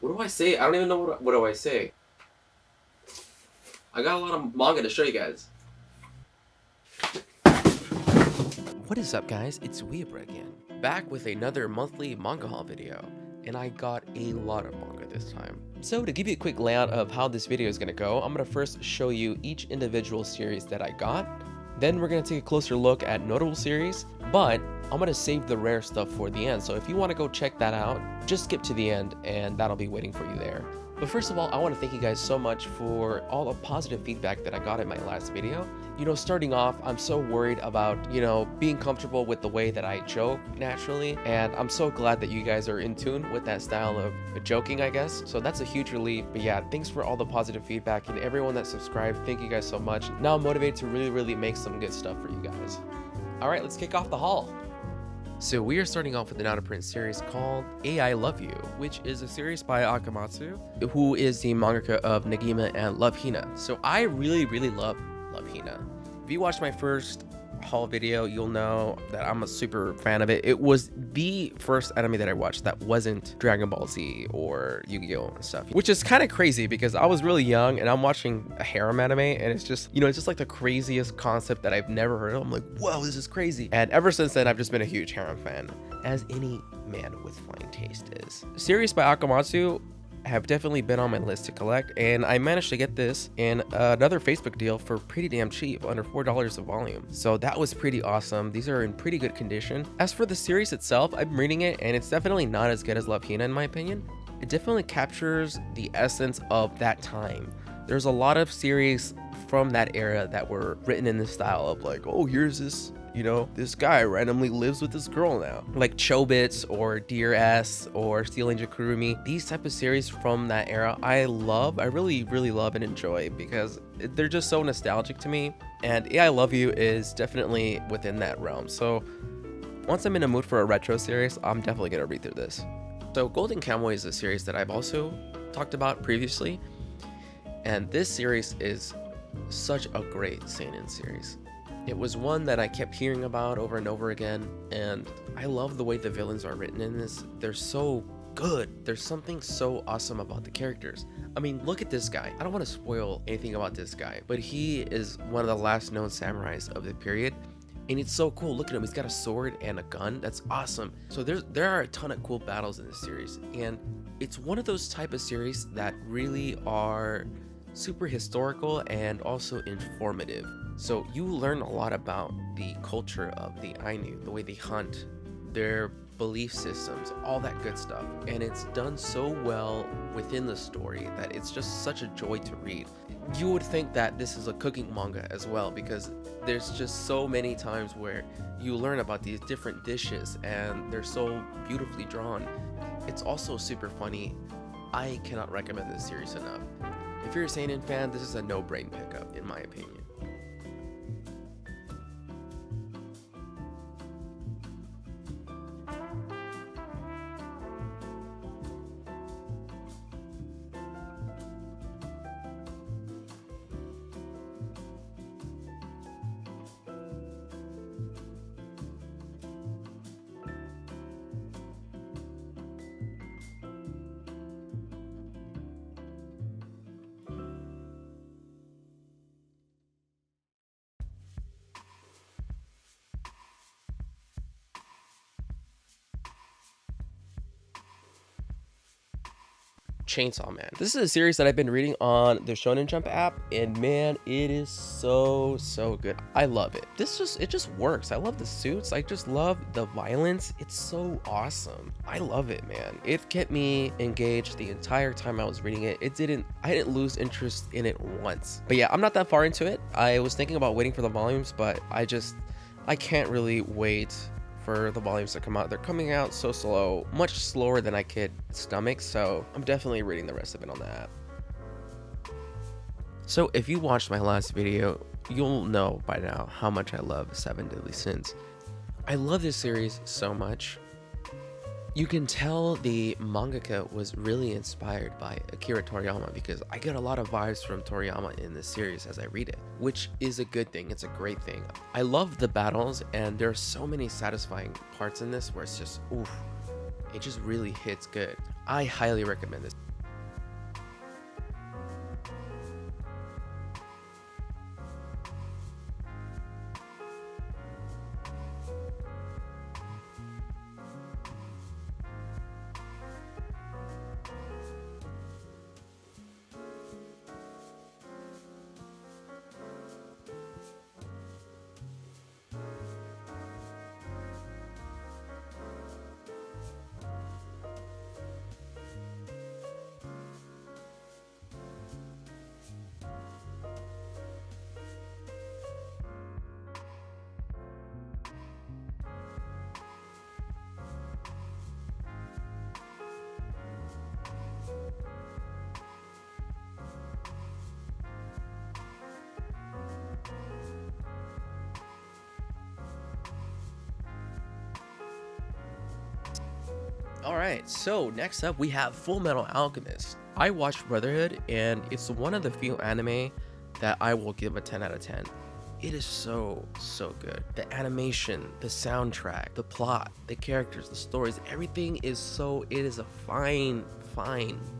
What do I say? I don't even know what do I say. I got a lot of manga to show you guys. What is up, guys? It's Weebra again, back with another monthly manga haul video, and I got a lot of manga this time. So to give you a quick layout of how this video is going to go, I'm going to first show you each individual series that I got. Then we're going to take a closer look at notable series, but I'm going to save the rare stuff for the end. So if you want to go check that out, just skip to the end and that'll be waiting for you there. But first of all, I want to thank you guys so much for all the positive feedback that I got in my last video. You know, starting off, I'm so worried about, being comfortable with the way that I joke naturally. And I'm so glad that you guys are in tune with that style of joking, I guess. So that's a huge relief. But yeah, thanks for all the positive feedback and everyone that subscribed. Thank you guys so much. Now I'm motivated to really make some good stuff for you guys. All right, let's kick off the haul. So we are starting off with an out-of-print series called A.I Love You, which is a series by Akamatsu, who is the mangaka of Negima and Love Hina. So I really love Love Hina. If you watched my first haul video, you'll know that I'm a super fan of it. It was the first anime that I watched that wasn't Dragon Ball Z or Yu-Gi-Oh and stuff, which is kind of crazy because I was really young and I'm watching a harem anime and it's just, it's just like the craziest concept that I've never heard of. I'm like, whoa, this is crazy. And ever since then, I've just been a huge harem fan, as any man with fine taste is. Series by Akamatsu have definitely been on my list to collect, and I managed to get this in another Facebook deal for pretty damn cheap, under $4 a volume. So that was pretty awesome. These are in pretty good condition. As for the series itself, I'm reading it and it's definitely not as good as Love Hina in my opinion. It definitely captures the essence of that time. There's a lot of series from that era that were written in the style of like, oh, here's this, this guy randomly lives with this girl now. Like Chobits or Dear S or Steel Angel Kurumi. These type of series from that era I really love and enjoy because they're just so nostalgic to me. And I Love You is definitely within that realm. So once I'm in a mood for a retro series, I'm definitely going to read through this. So Golden Kamuy is a series that I've also talked about previously. And this series is such a great seinen series. It was one that I kept hearing about over and over again, and I love the way the villains are written in this. They're so good. There's something so awesome about the characters. I mean, look at this guy. I don't want to spoil anything about this guy, but he is one of the last known samurais of the period, and it's so cool. Look at him. He's got a sword and a gun. That's awesome. So there are a ton of cool battles in this series, and it's one of those type of series that really are super historical and also informative. So you learn a lot about the culture of the Ainu, the way they hunt, their belief systems, all that good stuff. And it's done so well within the story that it's just such a joy to read. You would think that this is a cooking manga as well, because there's just so many times where you learn about these different dishes and they're so beautifully drawn. It's also super funny. I cannot recommend this series enough. If you're a seinen fan, this is a no-brain pickup in my opinion. Chainsaw Man. This is a series that I've been reading on the Shonen Jump app, and man, it is so good. I love it. It just works. I love the suits. I just love the violence. It's so awesome. I love it, man. It kept me engaged the entire time I was reading it. I didn't lose interest in it once. But yeah, I'm not that far into it. I was thinking about waiting for the volumes, but I can't really wait for the volumes to come out. They're coming out so slow, much slower than I could stomach, so I'm definitely reading the rest of it on the app. So if you watched my last video, you'll know by now how much I love Seven Deadly Sins. I love this series so much. You can tell the mangaka was really inspired by Akira Toriyama because I get a lot of vibes from Toriyama in this series as I read it, which is a good thing. It's a great thing. I love the battles, and there are so many satisfying parts in this where it's just, oof, it just really hits good. I highly recommend this. Alright, so next up we have Full Metal Alchemist. I watched Brotherhood, and it's one of the few anime that I will give a 10 out of 10. It is so good. The animation, the soundtrack, the plot, the characters, the stories, everything is it is a fine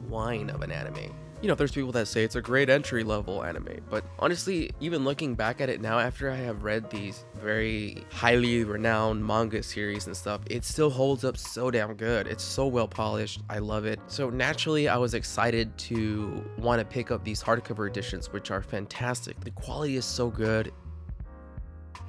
wine of an anime. You know, there's people that say it's a great entry level anime, but honestly, even looking back at it now after I have read these very highly renowned manga series and stuff, it still holds up so damn good. It's so well polished. I love it. So naturally, I was excited to want to pick up these hardcover editions, which are fantastic. The quality is so good.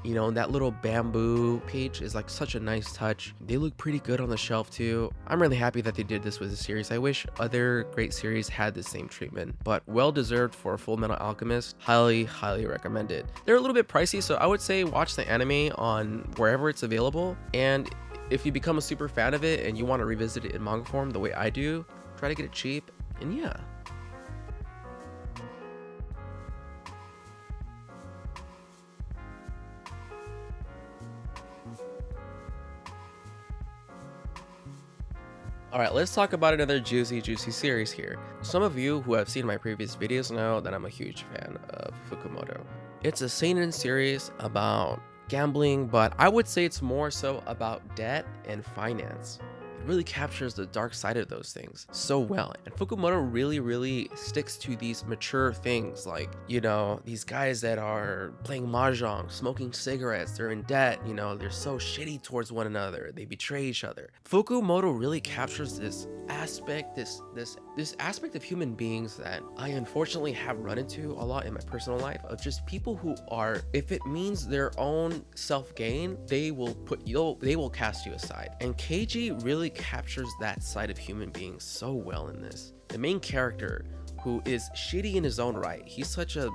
You know, that little bamboo page is like such a nice touch. They look pretty good on the shelf too. I'm really happy that they did this with the series. I wish other great series had the same treatment, but well deserved for Full Metal Alchemist. Highly recommend it. They're a little bit pricey, so I would say watch the anime on wherever it's available. And if you become a super fan of it and you want to revisit it in manga form the way I do, try to get it cheap. And yeah. Alright, let's talk about another juicy series here. Some of you who have seen my previous videos know that I'm a huge fan of Fukumoto. It's a seinen series about gambling, but I would say it's more so about debt and finance. It really captures the dark side of those things so well. And Fukumoto really sticks to these mature things, like, you know, these guys that are playing mahjong, smoking cigarettes, they're in debt, you know, they're so shitty towards one another, they betray each other. Fukumoto really captures this aspect, this aspect of human beings that I unfortunately have run into a lot in my personal life, of just people who are, if it means their own self-gain, they will cast you aside. And Kaiji really captures that side of human beings so well in this. The main character, who is shitty in his own right, he's such a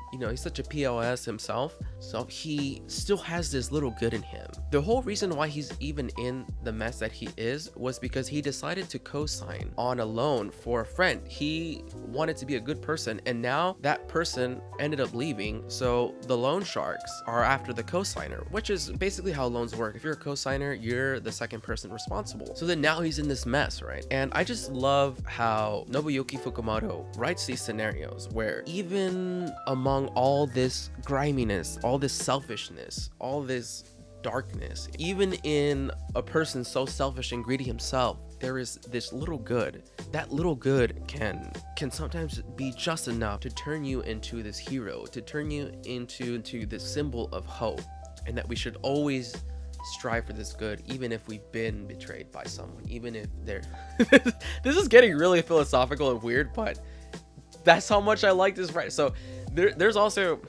POS himself, so he still has this little good in him. The whole reason why he's even in the mess that he is was because he decided to co-sign on a loan for a friend. He wanted to be a good person, and now that person ended up leaving, so the loan sharks are after the co-signer, which is basically how loans work. If you're a co-signer, you're the second person responsible. So then now he's in this mess, right? And I just love how Nobuyuki Fukumoto writes these scenarios where even among all this griminess, all this selfishness, all this darkness, even in a person so selfish and greedy himself, there is this little good. That little good can sometimes be just enough to turn you into this hero, to turn you into this symbol of hope, and that we should always strive for this good, even if we've been betrayed by someone, even if they're this is getting really philosophical and weird, but that's how much I like this, right? So there's also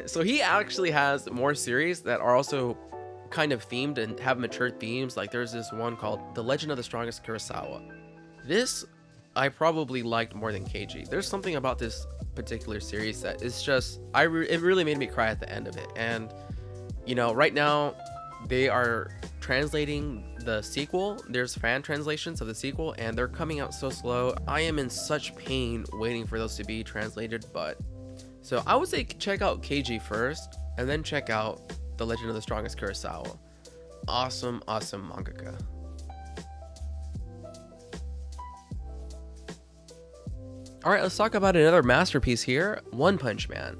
so he actually has more series that are also kind of themed and have mature themes. Like there's this one called The Legend of the Strongest Kurosawa. This I probably liked more than Kaiji. There's something about this particular series that is just it really made me cry at the end of it. And you know, right now they are translating the sequel. There's fan translations of the sequel, and they're coming out so slow. I am in such pain waiting for those to be translated. But so I would say check out Kaiji first, and then check out The Legend of the Strongest Kurosawa. Awesome mangaka. All right, let's talk about another masterpiece here, One Punch Man.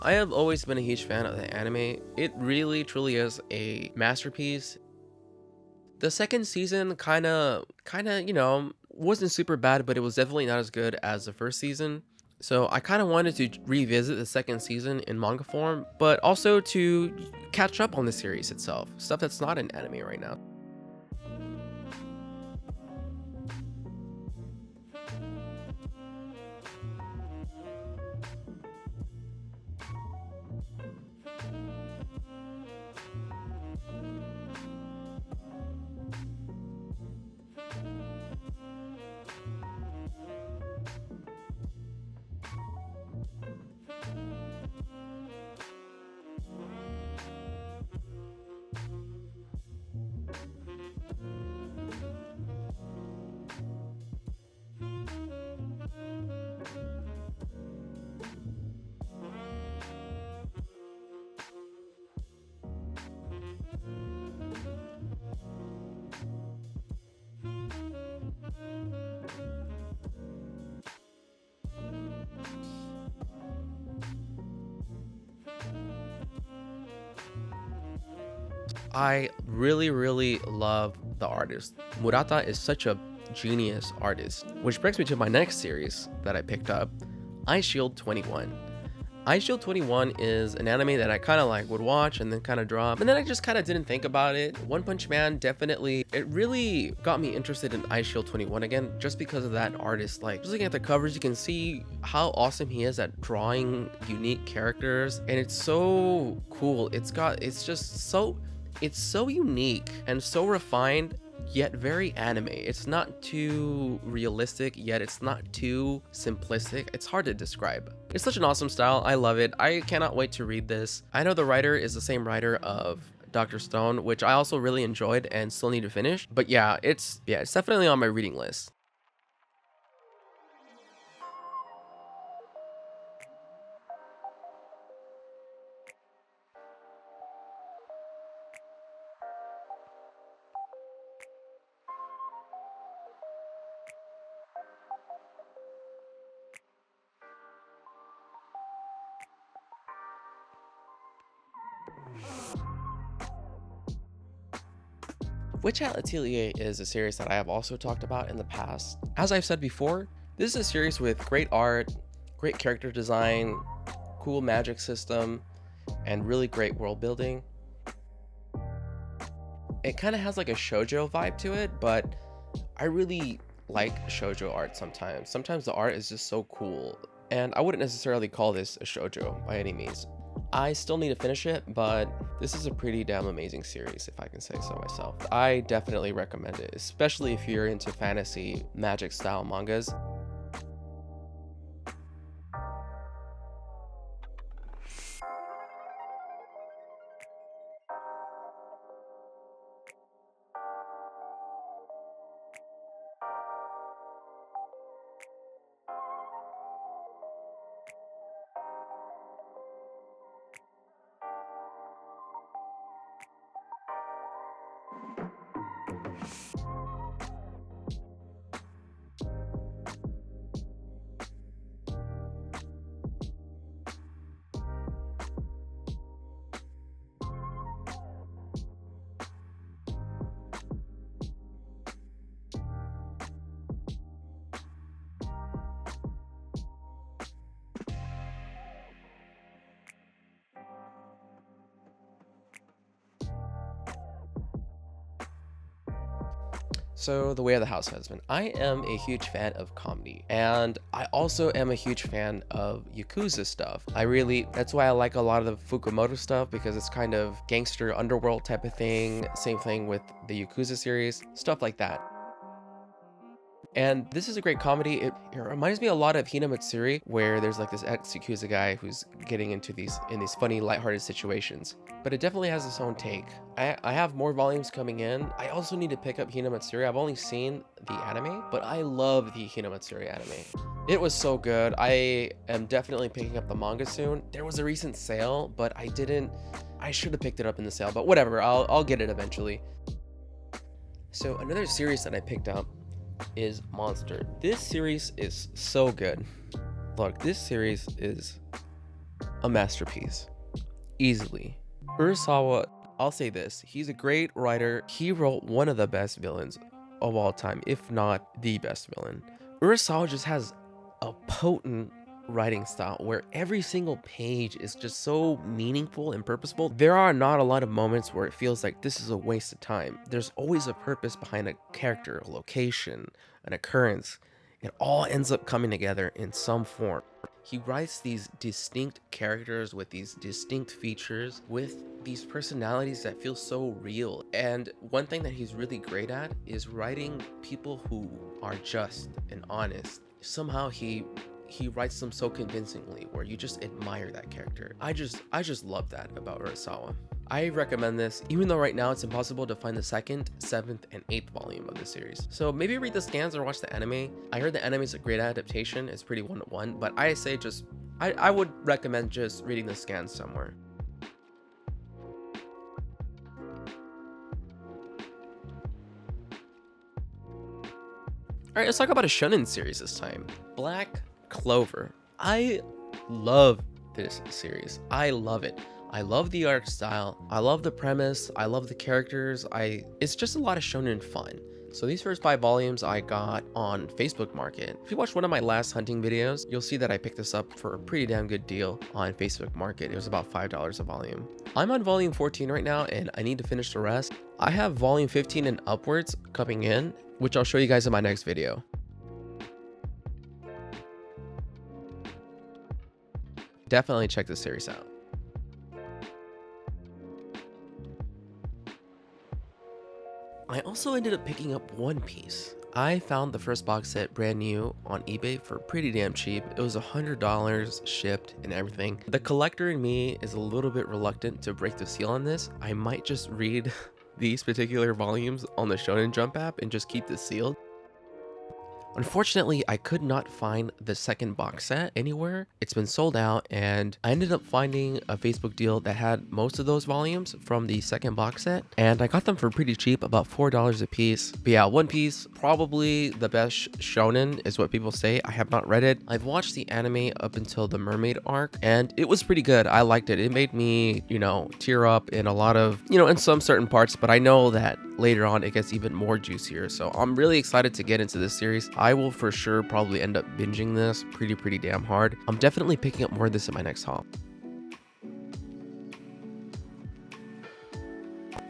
I have always been a huge fan of the anime. It really truly is a masterpiece. The second season kind of, you know, wasn't super bad, but it was definitely not as good as the first season. So I kind of wanted to revisit the second season in manga form, but also to catch up on the series itself, stuff that's not in anime right now. I really love the artist. Murata is such a genius artist, which brings me to my next series that I picked up, Eyeshield 21. Eyeshield 21 is an anime that I kind of like would watch and then kind of drop, and then I just kind of didn't think about it. One Punch Man definitely, it really got me interested in Eyeshield 21 again, just because of that artist. Like, just looking at the covers, you can see how awesome he is at drawing unique characters, and it's so cool. It's so unique and so refined, yet very anime. It's not too realistic, yet it's not too simplistic. It's hard to describe. It's such an awesome style. I love it. I cannot wait to read this. I know the writer is the same writer of Dr. Stone, which I also really enjoyed and still need to finish. But yeah, it's definitely on my reading list. Witchhat Atelier is a series that I have also talked about in the past. As I've said before, this is a series with great art, great character design, cool magic system, and really great world building. It kind of has like a shoujo vibe to it, but I really like shoujo art sometimes. Sometimes the art is just so cool, and I wouldn't necessarily call this a shoujo by any means. I still need to finish it, but this is a pretty damn amazing series, if I can say so myself. I definitely recommend it, especially if you're into fantasy magic style mangas. So, The Way of the Househusband. I am a huge fan of comedy, and I also am a huge fan of Yakuza stuff. That's why I like a lot of the Fukumoto stuff, because it's kind of gangster underworld type of thing. Same thing with the Yakuza series, stuff like that. And this is a great comedy. It reminds me a lot of Hina Matsuri, where there's like this ex-Yakuza guy who's getting into these funny, lighthearted situations. But it definitely has its own take. I have more volumes coming in. I also need to pick up Hina Matsuri. I've only seen the anime, but I love the Hina Matsuri anime. It was so good. I am definitely picking up the manga soon. There was a recent sale, but I didn't. I should have picked it up in the sale, but whatever. I'll get it eventually. So another series that I picked up is Monster. This series is so good. Look, this series is a masterpiece. Easily. Urasawa, I'll say this, he's a great writer. He wrote one of the best villains of all time, if not the best villain. Urasawa just has a potent writing style where every single page is just so meaningful and purposeful. There are not a lot of moments where it feels like this is a waste of time. There's always a purpose behind a character, a location, an occurrence. It all ends up coming together in some form. He writes these distinct characters with these distinct features, with these personalities that feel so real. And one thing that he's really great at is writing people who are just and honest. Somehow he writes them so convincingly where you just admire that character. I just love that about Urasawa. I recommend this, even though right now it's impossible to find the 2nd, 7th, and 8th volume of the series. So maybe read the scans or watch the anime. I heard the anime is a great adaptation. It's pretty one-to-one, but I say I would recommend just reading the scans somewhere. Alright, let's talk about a shonen series this time. Black Clover. I love this series. I love it. I love the art style, I love the premise, I love the characters. It's just a lot of shonen fun. So these first 5 volumes I got on Facebook Market. If you watched one of my last hunting videos, you'll see that I picked this up for a pretty damn good deal on Facebook Market. It was about $5 a volume. I'm on volume 14 right now and I need to finish the rest. I have volume 15 and upwards coming in, which I'll show you guys in my next video. Definitely check this series out. I also ended up picking up One Piece. I found the first box set brand new on eBay for pretty damn cheap. It was $100 shipped and everything. The collector in me is a little bit reluctant to break the seal on this. I might just read these particular volumes on the Shonen Jump app and just keep this sealed. Unfortunately, I could not find the second box set anywhere. It's been sold out, and I ended up finding a Facebook deal that had most of those volumes from the second box set, and I got them for pretty cheap, about $4 a piece. But yeah, One Piece, probably the best shonen is what people say. I have not read it. I've watched the anime up until the mermaid arc, and it was pretty good. I liked it. It made me, tear up in a lot of, in some certain parts, but I know that later on it gets even more juicier. So I'm really excited to get into this series. I will for sure probably end up binging this pretty damn hard. I'm definitely picking up more of this in my next haul.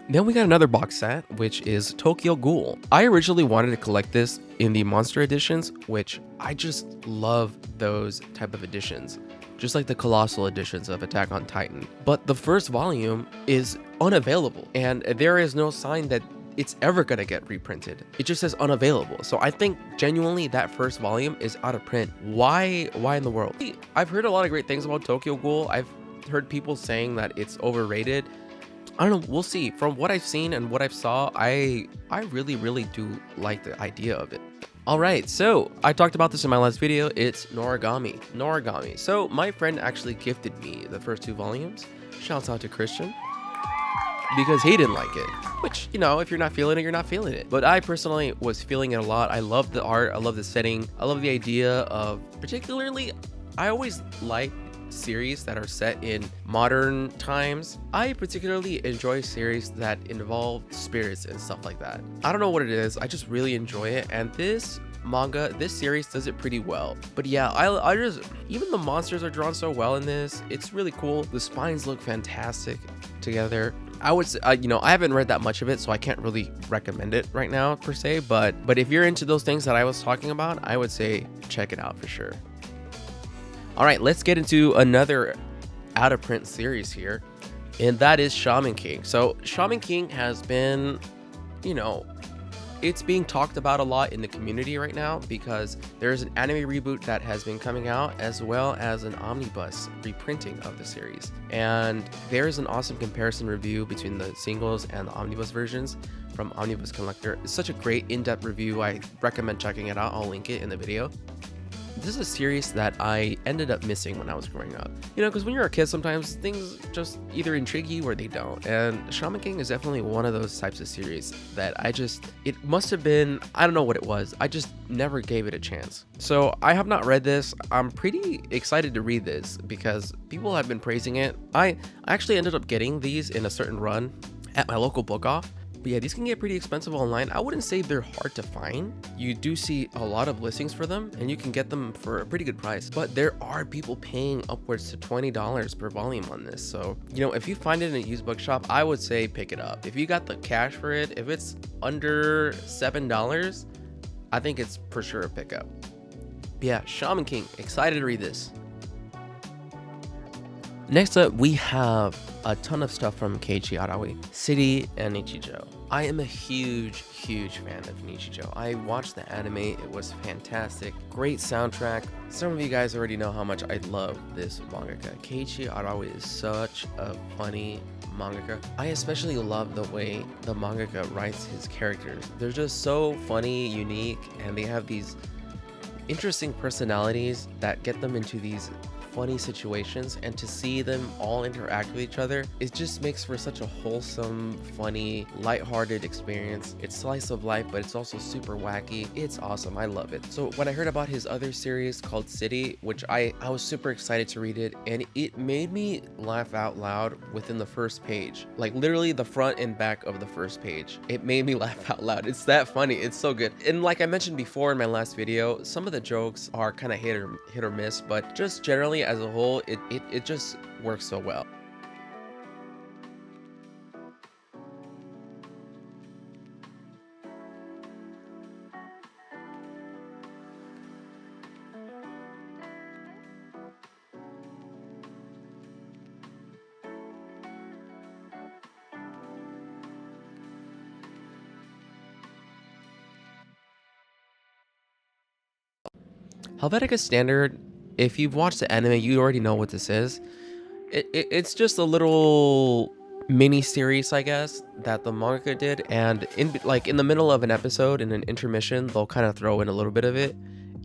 Then we got another box set, which is Tokyo Ghoul. I originally wanted to collect this in the monster editions, which I just love those type of editions, just like the colossal editions of Attack on Titan. But the first volume is unavailable, and there is no sign that it's ever gonna get reprinted. It just says unavailable. So I think genuinely that first volume is out of print. Why in the world? I've heard a lot of great things about Tokyo Ghoul. I've heard people saying that it's overrated. I don't know, we'll see. From what I've seen and what I've saw, I really do like the idea of it. Alright, so I talked about this in my last video. It's Noragami. So my friend actually gifted me the first 2 volumes. Shouts out to Christian, because he didn't like it, which, if you're not feeling it, you're not feeling it. But I personally was feeling it a lot. I love the art, I love the setting, I love the idea of, particularly, I always like series that are set in modern times. I particularly enjoy series that involve spirits and stuff like that. I don't know what it is, I just really enjoy it, and this series does it pretty well. But yeah, I just, even the monsters are drawn so well in this. It's really cool. The spines look fantastic together. I would say, I haven't read that much of it, so I can't really recommend it right now per se, but if you're into those things that I was talking about, I would say check it out for sure. All right, let's get into another out of print series here, and that is Shaman King. So Shaman King has been, it's being talked about a lot in the community right now because there's an anime reboot that has been coming out, as well as an omnibus reprinting of the series. And there's an awesome comparison review between the singles and the omnibus versions from Omnibus Collector. It's such a great in-depth review. I recommend checking it out. I'll link it in the video. This is a series that I ended up missing when I was growing up. Because when you're a kid, sometimes things just either intrigue you or they don't. And Shaman King is definitely one of those types of series that it must have been, I don't know what it was. I just never gave it a chance. So I have not read this. I'm pretty excited to read this because people have been praising it. I actually ended up getting these in a certain run at my local book off. But yeah, these can get pretty expensive online. I wouldn't say they're hard to find. You do see a lot of listings for them and you can get them for a pretty good price. But there are people paying upwards to $20 per volume on this. So, if you find it in a used bookshop, I would say pick it up. If you got the cash for it, if it's under $7, I think it's for sure a pickup. But yeah, Shaman King, excited to read this. Next up, we have a ton of stuff from Kaiji Arawi, City, and Nichijou. I am a huge fan of Nichijou. I watched the anime, it was fantastic. Great soundtrack. Some of you guys already know how much I love this mangaka. Kaiji Arawi is such a funny mangaka. I especially love the way the mangaka writes his characters. They're just so funny, unique, and they have these interesting personalities that get them into these funny situations, and to see them all interact with each other, it just makes for such a wholesome, funny, lighthearted experience. It's slice of life, but it's also super wacky. It's awesome. I love it. So when I heard about his other series called City, which I was super excited to read it, and it made me laugh out loud within the first page. Like literally the front and back of the first page. It made me laugh out loud. It's that funny. It's so good. And like I mentioned before in my last video, some of the jokes are kind of hit or miss, but just generally as a whole, it just works so well. Helvetica Standard, if you've watched the anime, you already know what this is. It's just a little mini series, I guess, that the manga did, and in the middle of an episode, in an intermission, they'll kind of throw in a little bit of it.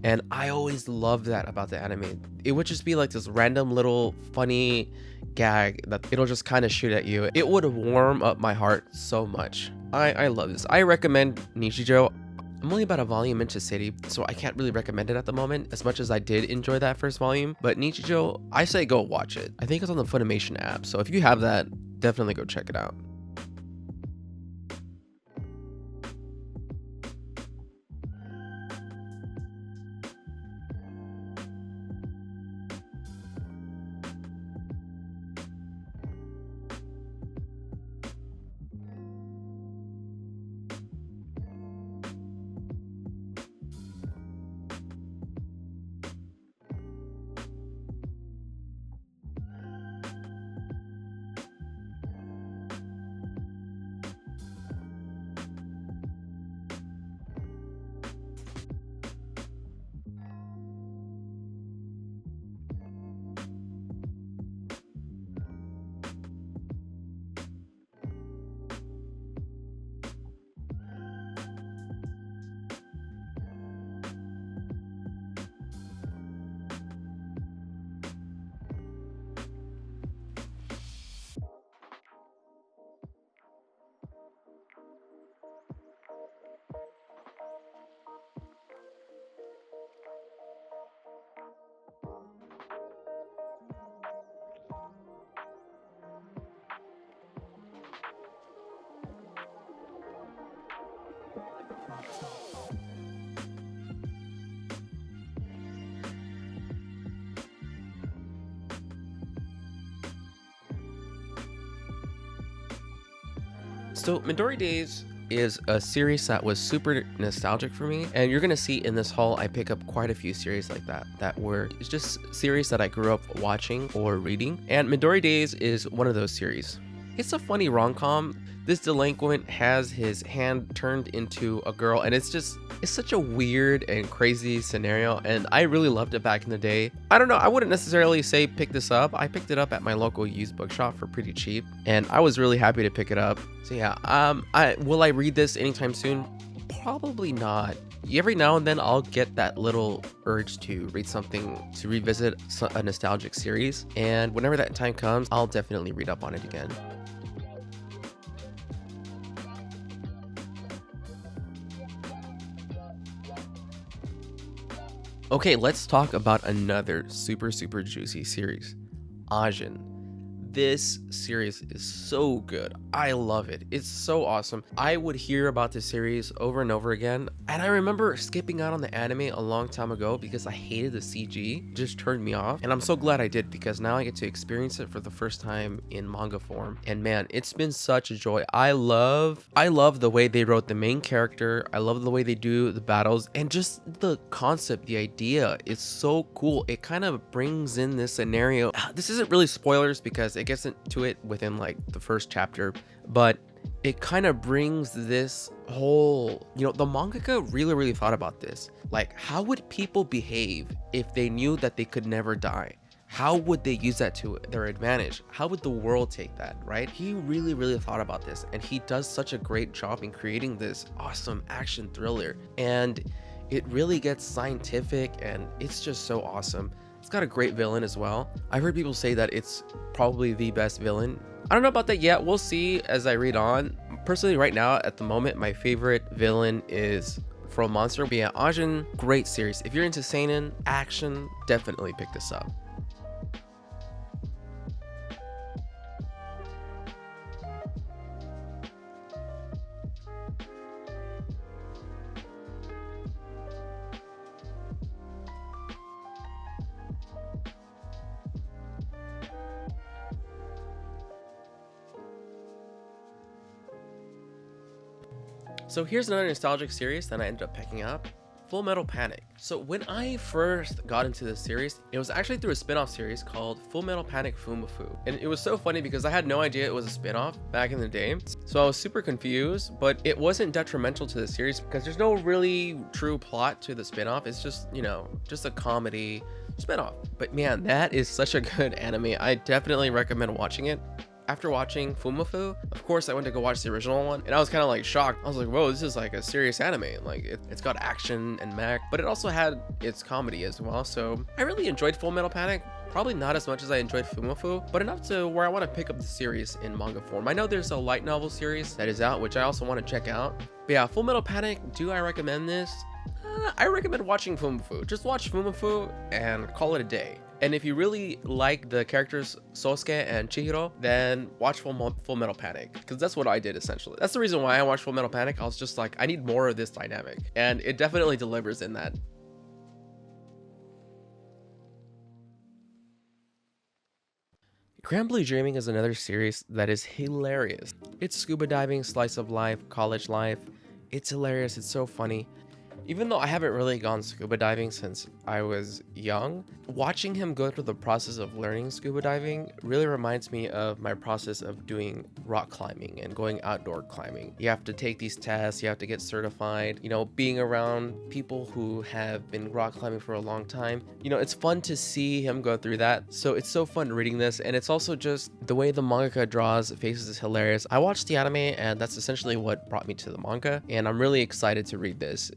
And I always love that about the anime. It would just be like this random little funny gag that it'll just kind of shoot at you. It would warm up my heart so much. I love this. I recommend Nichijou. I'm only about a volume into City, so I can't really recommend it at the moment, as much as I did enjoy that first volume. But Nichijou, I say go watch it. I think it's on the Funimation app, so if you have that, definitely go check it out. So Midori Days is a series that was super nostalgic for me, and you're gonna see in this haul I pick up quite a few series like that were it's just series that I grew up watching or reading, and Midori Days is one of those series. It's a funny rom-com. This delinquent has his hand turned into a girl, and it's such a weird and crazy scenario, and I really loved it back in the day. I don't know, I wouldn't necessarily say pick this up. I picked it up at my local used bookshop for pretty cheap, and I was really happy to pick it up. So yeah, will I read this anytime soon? Probably not. Every now and then I'll get that little urge to read something, to revisit a nostalgic series, and whenever that time comes, I'll definitely read up on it again. Okay, let's talk about another super juicy series, Ajin. This series is so good. I love it. It's so awesome. I would hear about this series over and over again, and I remember skipping out on the anime a long time ago because I hated the CG. It just turned me off, and I'm so glad I did because now I get to experience it for the first time in manga form. And man, it's been such a joy. I love the way they wrote the main character. I love the way they do the battles, and just the concept, the idea is so cool. It kind of brings in this scenario. This isn't really spoilers because it gets into it within like the first chapter, but it kind of brings this whole, the mangaka really thought about this. Like, how would people behave if they knew that they could never die? How would they use that to their advantage? How would the world take that, right? He really thought about this, and he does such a great job in creating this awesome action thriller, and it really gets scientific, and it's just so awesome. It's got a great villain as well. I've heard people say that it's probably the best villain. I don't know about that yet. We'll see as I read on. Personally, right now, at the moment, my favorite villain is From Monster. But yeah, Ajin, great series. If you're into seinen action, definitely pick this up. So here's another nostalgic series that I ended up picking up, Full Metal Panic. So when I first got into this series, it was actually through a spin-off series called Full Metal Panic Fumafu. And it was so funny because I had no idea it was a spin-off back in the day. So I was super confused, but it wasn't detrimental to the series because there's no really true plot to the spin-off. It's just, you know, just a comedy spin-off. But man, that is such a good anime. I definitely recommend watching it. After watching Fumafu, of course, I went to go watch the original one, and I was kind of like shocked. I was like, whoa, this is like a serious anime. Like, it's got action and mech, but it also had its comedy as well. So I really enjoyed Full Metal Panic. Probably not as much as I enjoyed Fumafu, but enough to where I want to pick up the series in manga form. I know there's a light novel series that is out, which I also want to check out. But yeah, Full Metal Panic, do I recommend this? I recommend watching Fumafu. Just watch Fumafu and call it a day. And if you really like the characters Sosuke and Chihiro, then watch Full Metal Panic, because that's what I did essentially. That's the reason why I watched Full Metal Panic. I was just like, I need more of this dynamic, and it definitely delivers in that. Grand Blue Dreaming is another series that is hilarious. It's scuba diving, slice of life, college life. It's hilarious. It's so funny. Even though I haven't really gone scuba diving since I was young, watching him go through the process of learning scuba diving really reminds me of my process of doing rock climbing and going outdoor climbing. You have to take these tests, you have to get certified, you know, being around people who have been rock climbing for a long time. You know, it's fun to see him go through that. So it's so fun reading this, and it's also just the way the mangaka draws faces is hilarious. I watched the anime, and that's essentially what brought me to the manga, and I'm really excited to read this.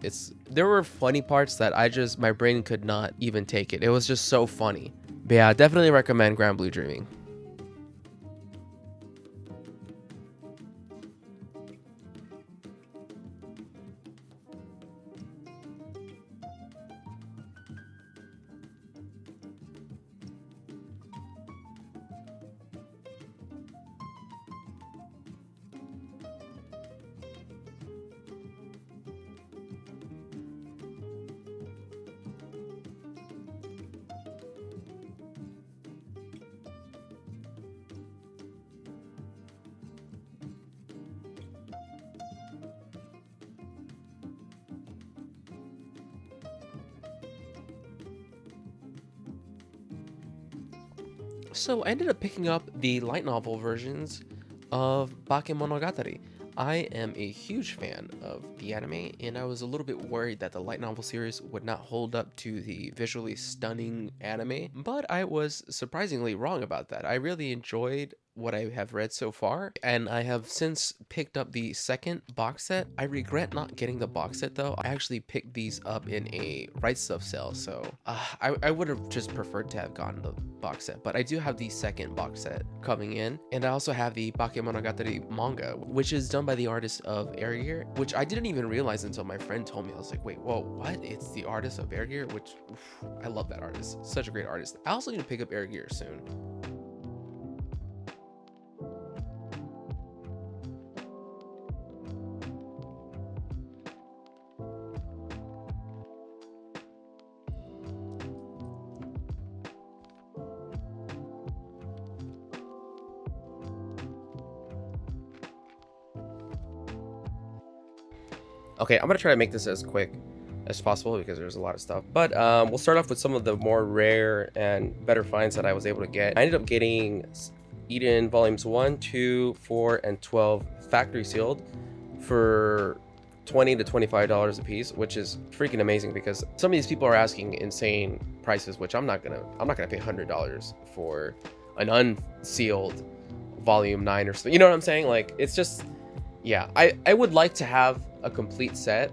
There were funny parts that my brain could not even take it. It was just so funny. But yeah, definitely recommend Grand Blue Dreaming. So I ended up picking up the light novel versions of Bakemonogatari. I am a huge fan of the anime, and I was a little bit worried that the light novel series would not hold up to the visually stunning anime, but I was surprisingly wrong about that. I really enjoyed what I have read so far, and I have since picked up the second box set. I regret not getting the box set though. I actually picked these up in a Right Stuff sale, so I would have just preferred to have gotten the box set, but I do have the second box set coming in, and I also have the Bakemonogatari manga, which is done by the artist of Air Year, which I didn't even realize until my friend told me. I was like, wait, whoa, what? It's the artist of Air Year, which I love that artist. Such a great artist. I also need to pick up Air Year soon. Okay, I'm gonna try to make this as quick as possible because there's a lot of stuff. But we'll start off with some of the more rare and better finds that I was able to get. I ended up getting Eden Volumes 1, 2, 4, and 12 factory sealed for $20 to $25 a piece, which is freaking amazing because some of these people are asking insane prices, which I'm not gonna pay $100 for an unsealed volume 9 or so. You know what I'm saying? Like, it's just, yeah, I would like to have a complete set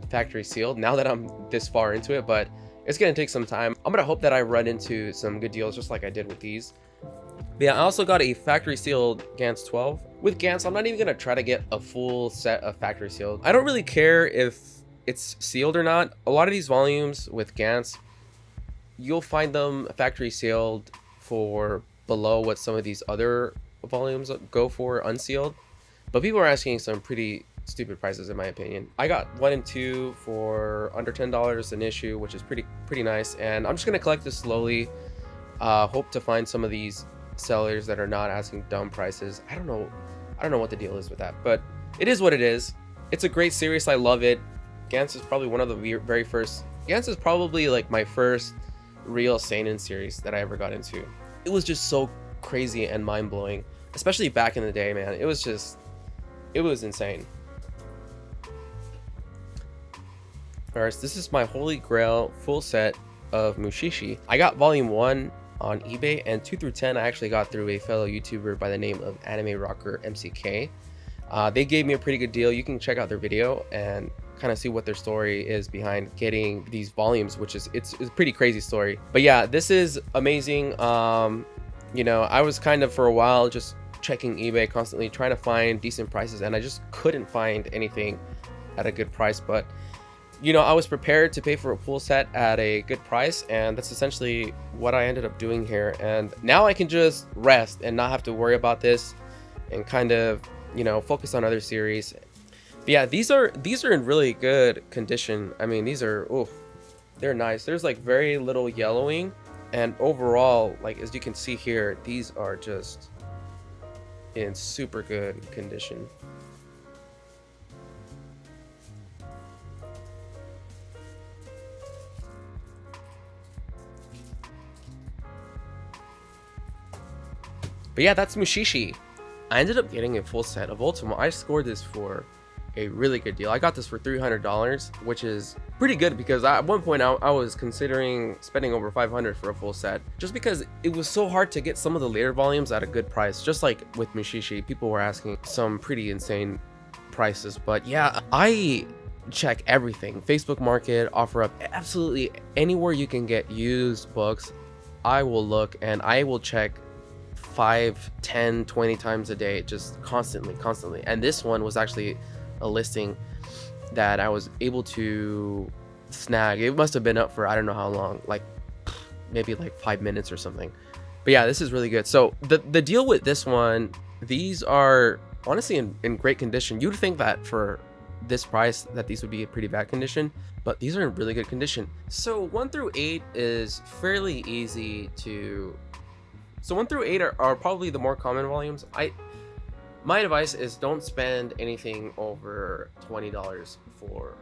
factory sealed now that I'm this far into it, but It's gonna take some time. I'm gonna hope that I run into some good deals just like I did with these. But yeah, I also got a factory sealed Gantz 12. With Gantz, I'm not even gonna try to get a full set of factory sealed. I don't really care if it's sealed or not. A lot of these volumes with Gantz, you'll find them factory sealed for below what some of these other volumes go for unsealed. But people are asking some pretty stupid prices in my opinion. I got 1 and 2 for under $10 an issue, which is pretty nice. And I'm just gonna collect this slowly. Hope to find some of these sellers that are not asking dumb prices. I don't know what the deal is with that, but it is what it is. It's a great series. I love it. Gantz is probably one of the very first. Gantz is probably like my first real seinen series that I ever got into. It was just so crazy and mind-blowing, especially back in the day, man. It was insane. Alright, this is my holy grail full set of Mushishi. I got volume 1 on eBay, and 2 through 10 I actually got through a fellow YouTuber by the name of Anime Rocker MCK. They gave me a pretty good deal. You can check out their video and kind of see what their story is behind getting these volumes, which is it's a pretty crazy story. But yeah, this is amazing. You know, I was kind of for a while just checking eBay constantly trying to find decent prices, and I just couldn't find anything at a good price. But you know, I was prepared to pay for a full set at a good price, and that's essentially what I ended up doing here. And now I can just rest and not have to worry about this and kind of, you know, focus on other series. But yeah, these are in really good condition. I mean, these are, oof, they're nice. There's like very little yellowing, and overall, like as you can see here, these are just in super good condition. But yeah, that's Mushishi. I ended up getting a full set of Ultimo. I scored this for a really good deal. I got this for $300, which is pretty good because at one point I was considering spending over $500 for a full set, just because it was so hard to get some of the later volumes at a good price. Just like with Mushishi, people were asking some pretty insane prices. But yeah, I check everything. Facebook Market, OfferUp, absolutely anywhere you can get used books, I will look and I will check 5, 10, 20 times a day, just constantly. And this one was actually a listing that I was able to snag. It must have been up for I don't know how long, like maybe like 5 minutes or something. But yeah, this is really good. So the deal with this one, these are honestly in great condition. You'd think that for this price that these would be in pretty bad condition, but these are in really good condition. So 1 through 8 is fairly easy to. So 1 through 8 are probably the more common volumes. My advice is don't spend anything over $20 for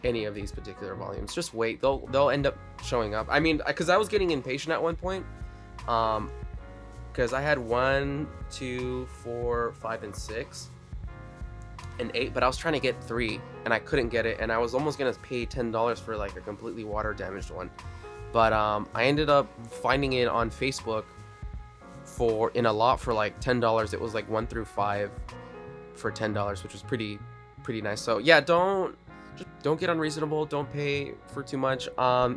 any of these particular volumes. Just wait. They'll end up showing up. I mean, because I was getting impatient at one point, because I had 1, 2, 4, 5, and 6, and 8, but I was trying to get 3, and I couldn't get it, and I was almost gonna pay $10 for like a completely water damaged one. But I ended up finding it on Facebook in a lot for like $10. It was like 1 through 5 for $10, which was pretty nice. So yeah, don't get unreasonable. Don't pay for too much.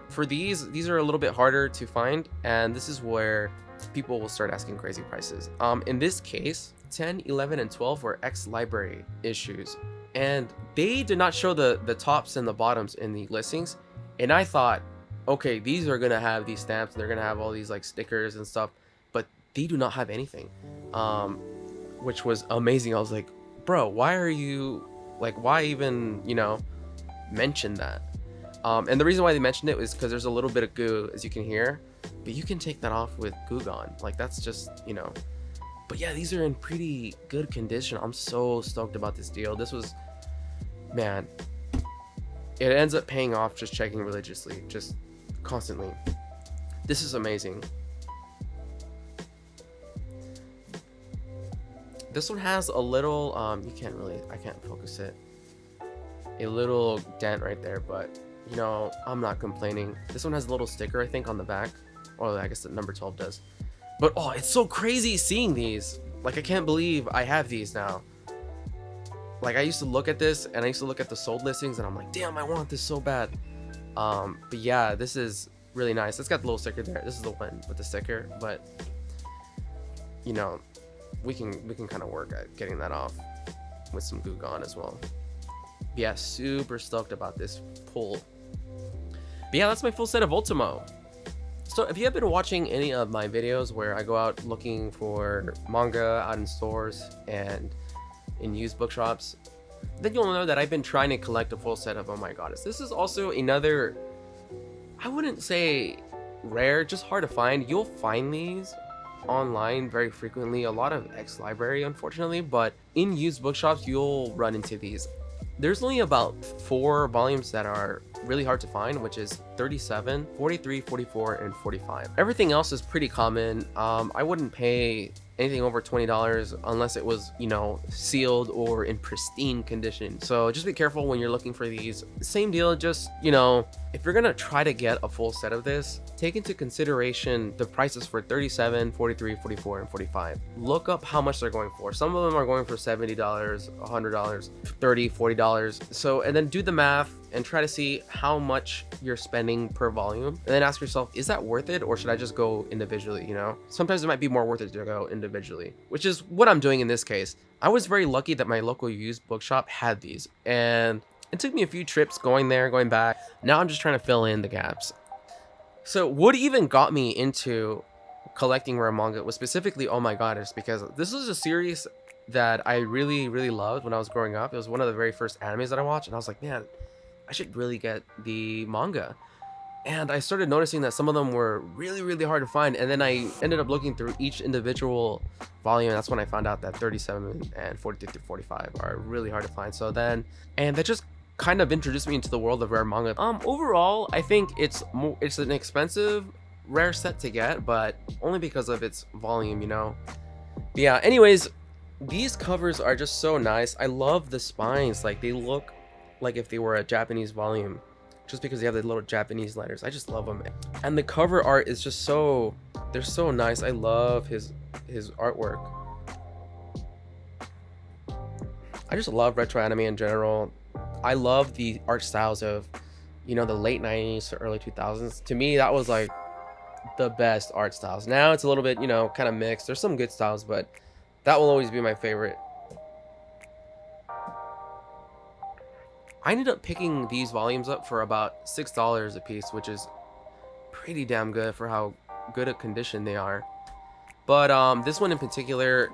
For these are a little bit harder to find, and this is where people will start asking crazy prices. In this case, 10, 11, and 12 were ex-library issues, and they did not show the tops and the bottoms in the listings. And I thought, okay, these are gonna have these stamps and they're gonna have all these like stickers and stuff, but they do not have anything, which was amazing. I was like, bro, why even, you know, mention that? And the reason why they mentioned it was because there's a little bit of goo, as you can hear, but you can take that off with Goo Gone. Like, that's just, you know. But yeah, these are in pretty good condition. I'm so stoked about this deal. This was, man, it ends up paying off just checking religiously, just constantly. This is amazing. This one has a little, I can't focus it. A little dent right there, but you know, I'm not complaining. This one has a little sticker, I think, on the back, or I guess the number 12 does. But oh, it's so crazy seeing these. Like, I can't believe I have these now. Like, I used to look at this, and I used to look at the sold listings, and I'm like, damn, I want this so bad. But yeah, this is really nice. It's got the little sticker there. This is the one with the sticker, but you know, we can kind of work at getting that off with some glue gun as well. But yeah, super stoked about this pull. But yeah, that's my full set of Ultimo. So if you have been watching any of my videos where I go out looking for manga out in stores and in used bookshops, then you'll know that I've been trying to collect a full set of Oh My Goddess. This is also another, I wouldn't say rare, just hard to find. You'll find these online very frequently, a lot of ex-library unfortunately, but in used bookshops you'll run into these. There's only about 4 volumes that are really hard to find, which is 37, 43, 44, and 45. Everything else is pretty common. I wouldn't pay anything over $20 unless it was, you know, sealed or in pristine condition. So just be careful when you're looking for these. Same deal, just, you know, if you're gonna try to get a full set of this, take into consideration the prices for 37, 43, 44, and 45. Look up how much they're going for. Some of them are going for $70, $100, $30, $40. So, and then do the math and try to see how much you're spending per volume, and then ask yourself, is that worth it, or should I just go individually? You know, sometimes it might be more worth it to go individually, which is what I'm doing in this case. I was very lucky that my local used bookshop had these, and it took me a few trips going there, going back. Now I'm just trying to fill in the gaps. So what even got me into collecting rare manga was specifically Oh My Goddess, because this was a series that I really loved when I was growing up. It was one of the very first animes that I watched, and I was like, man, I should really get the manga. And I started noticing that some of them were really hard to find, and then I ended up looking through each individual volume, and that's when I found out that 37 and 43 through 45 are really hard to find. So then, and that just kind of introduced me into the world of rare manga. Overall, I think it's an expensive rare set to get, but only because of its volume, you know. But yeah, anyways, these covers are just so nice. I love the spines, like they look like if they were a Japanese volume, just because they have the little Japanese letters. I just love them, and the cover art is just so, they're so nice. I love his artwork. I just love retro anime in general. I love the art styles of, you know, the late 90s to early 2000s. To me, that was like the best art styles. Now it's a little bit, you know, kind of mixed. There's some good styles, but that will always be my favorite. I ended up picking these volumes up for about $6 a piece, which is pretty damn good for how good a condition they are. But this one in particular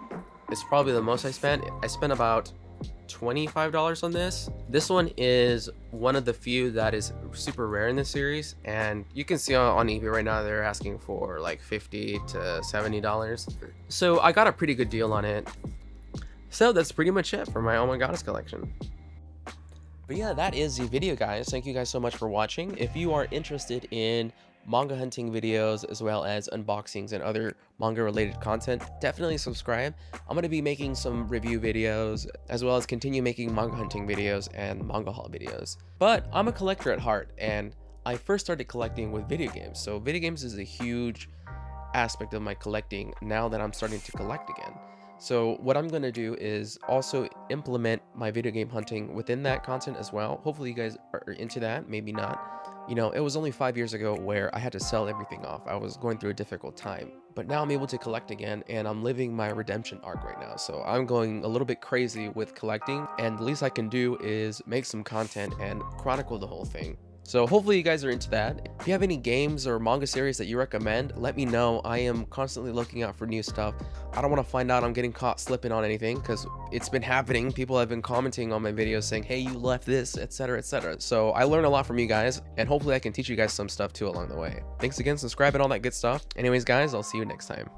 is probably the most I spent. I spent about $25 on this. This one is one of the few that is super rare in this series, and you can see on eBay right now they're asking for like $50 to $70. So I got a pretty good deal on it. So that's pretty much it for my Oh My Goddess collection. But yeah, that is the video, guys. Thank you guys so much for watching. If you are interested in manga hunting videos as well as unboxings and other manga related content, definitely subscribe. I'm going to be making some review videos as well as continue making manga hunting videos and manga haul videos. But I'm a collector at heart, and I first started collecting with video games. So video games is a huge aspect of my collecting now that I'm starting to collect again. So what I'm going to do is also implement my video game hunting within that content as well. Hopefully you guys are into that, maybe not. You know, it was only 5 years ago where I had to sell everything off. I was going through a difficult time, but now I'm able to collect again, and I'm living my redemption arc right now. So I'm going a little bit crazy with collecting, and the least I can do is make some content and chronicle the whole thing. So hopefully you guys are into that. If you have any games or manga series that you recommend, let me know. I am constantly looking out for new stuff. I don't want to find out I'm getting caught slipping on anything, because it's been happening. People have been commenting on my videos saying, hey, you left this, etc, etc. So I learn a lot from you guys, and hopefully I can teach you guys some stuff too along the way. Thanks again, subscribe and all that good stuff. Anyways, guys, I'll see you next time.